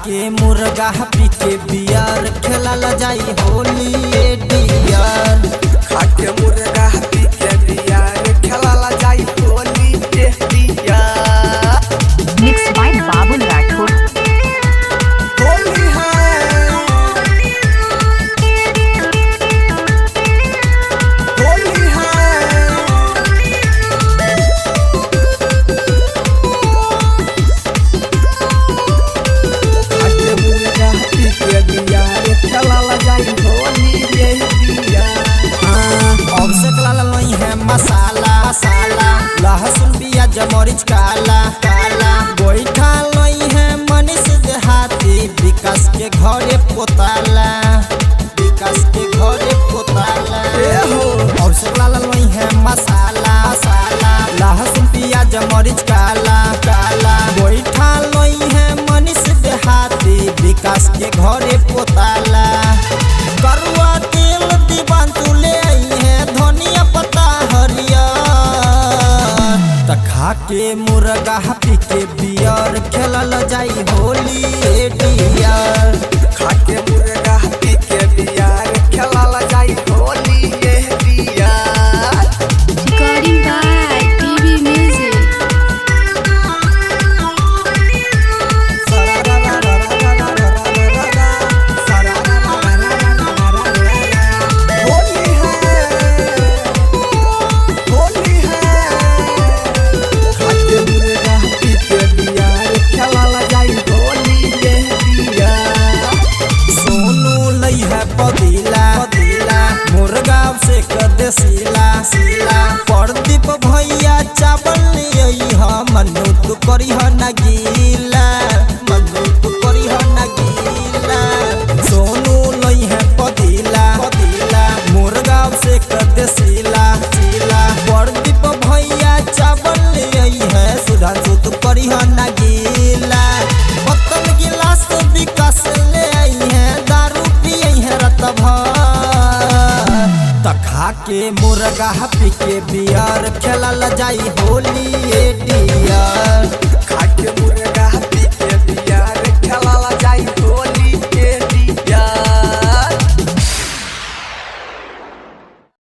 के मुर्गा पी के बियर खेला जाई होली डियर। खा के मुर्गा पी के बियर खेला जाई होली डियर। मिक्स बाय बाबुल राठौर। होली है होली है खा के मुर्गा पी के बियर खेला जाई होली डियर। अब से लाल नहीं है मसाला मसाला लहसुन प्याज मरीच काला काला गोईठा नहीं है मनीष देहाती विकास के घरे पोताला विकास के घरे पोताला। अब से लाल नहीं है मसाला मसाला लहसुन प्याज मरीच काला काला गोईठा नहीं है मनीष देहाती विकास के घरे पोताला। करुआ तेल दीवान तुले आई है धनिया पत्ता हरियर। त खा के मुर्गा पी के बियर खेलल जाई होली डियर। खा के मुर्गा पी के बियर खेला जाई Holi dear. Recording by TV Music. Holi है होली है खा के मुर्गा पी के बियर खेला जाई होली डियर। सोनू लई है पतीला पतीला मुर्गा से कर सीला सीला प्रदीप भैया चावल लियई ह मनु तू करी ह नगीला मनु तू करी ह नगीला। सोनू लई है पतीला पतीला मुर्गा से कर सीला सीला प्रदीप भैया चावल लियई है सुधांशु तू करी ह नगीला। पत्तल गिलास विकास ले आई है दारू पियई है रत भर। त खा के मुर्गा पी के बियर खेलल जाई होली